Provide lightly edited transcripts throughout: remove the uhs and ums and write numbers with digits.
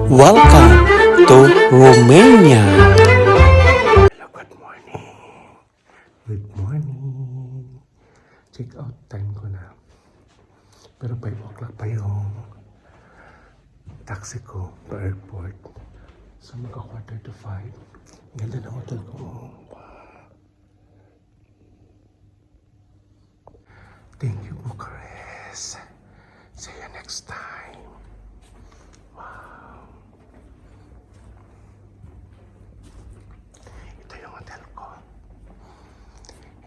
Welcome to Romania. Hello, good morning. Good morning. Check out time ko na. Pero 5 o'clock pa yung taxi ko pa airport. So magka-quarter to 5. Ganda na hotel ko. Thank you, Bucharest. See you next time. Wow. Ito yung hotel ko.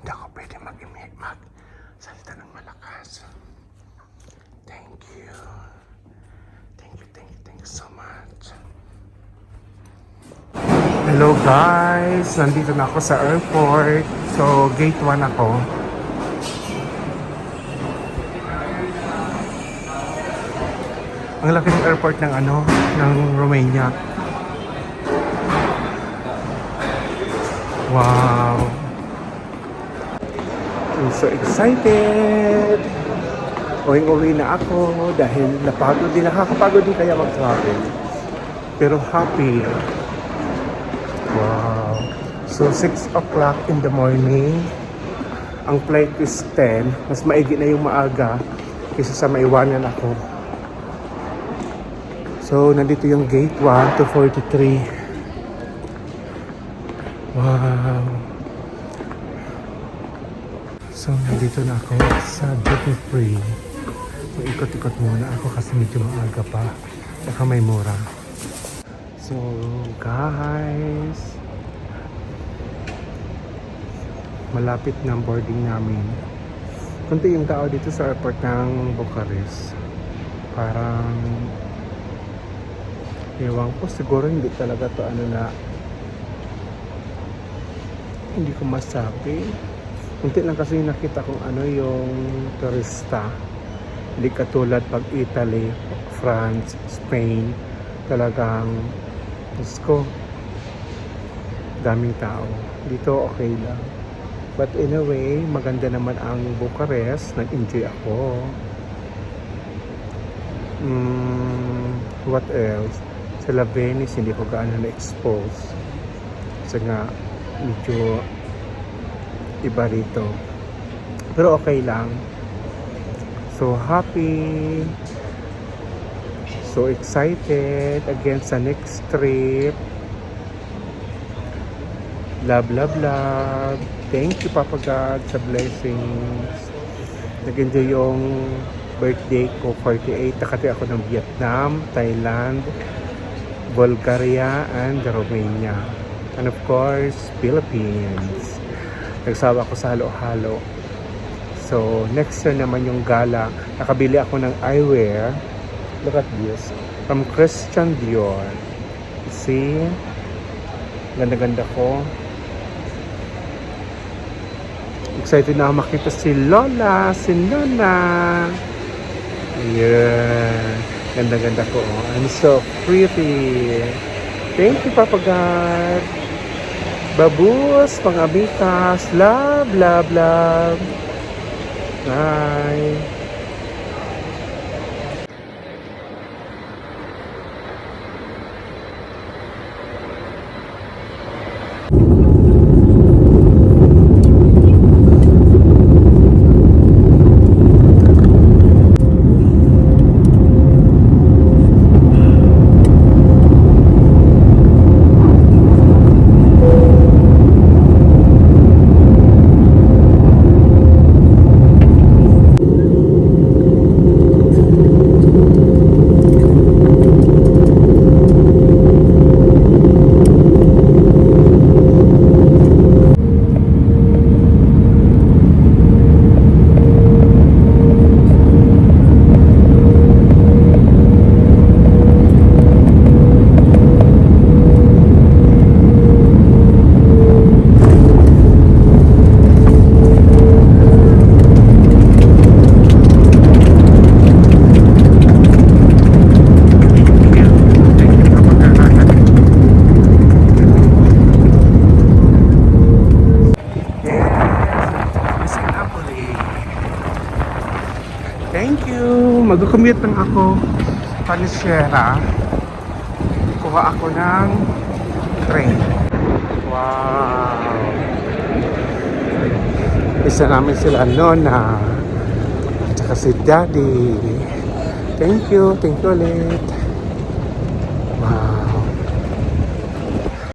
Hindi ako pwede mag-salita ng malakas. Thank you. Thank you so much. Hello guys! Nandito na ako sa airport. So, gate 1 ako. Ang laki ng airport ng ng Romania. Wow! I'm so excited! Uwing-uwi na ako dahil napagod din, nakakapagod din kaya mag-travel. Pero happy. Wow! So 6 o'clock in the morning. Ang flight is 10. Mas maigi na yung maaga kaysa sa maiwanan ako. So, nandito yung gate 1 to 43. Wow! So, nandito na ako sa duty free. Ikot-ikot muna ako kasi medyo maaga pa. Saka may mura. So, guys, malapit na ang boarding namin. Kunti yung tao dito sa airport ng Bucharest. Parang ewan ko, siguro hindi talaga to hindi ko masabi. Kunti lang kasi nakita kong yung turista. Hindi katulad pag Italy, France, Spain, talagang Diyos ko, daming tao. Dito okay lang. But anyway, maganda naman ang Bucharest. Nag-enjoy ako. What else? Sa La Venice, hindi ko gaano na-expose. Kasi nga, medyo iba rito. Pero okay lang. So happy. So excited again sa next trip. Love, love, love. Thank you, Papa God, sa blessings. Nag-enjoy yung birthday ko, 48. Nakati ako ng Vietnam, Thailand, Bulgaria, and Romania. And of course, Philippines. Nagsawa ko sa halo-halo. So, next year naman yung gala. Nakabili ako ng eyewear. Look at this. From Christian Dior. See? Ganda-ganda ko. Excited na ako makita si Lola, si Nona. Yeah. Ganda-ganda ko. I'm so pretty. Thank you, Papa God. Babus, pang-abikas. Love, love, love. Bye. Thank you. Mag-commute lang ako. Panisera. kuha ako ng train. Wow! Isa namin sila Nona at saka si Daddy. Thank you ulit.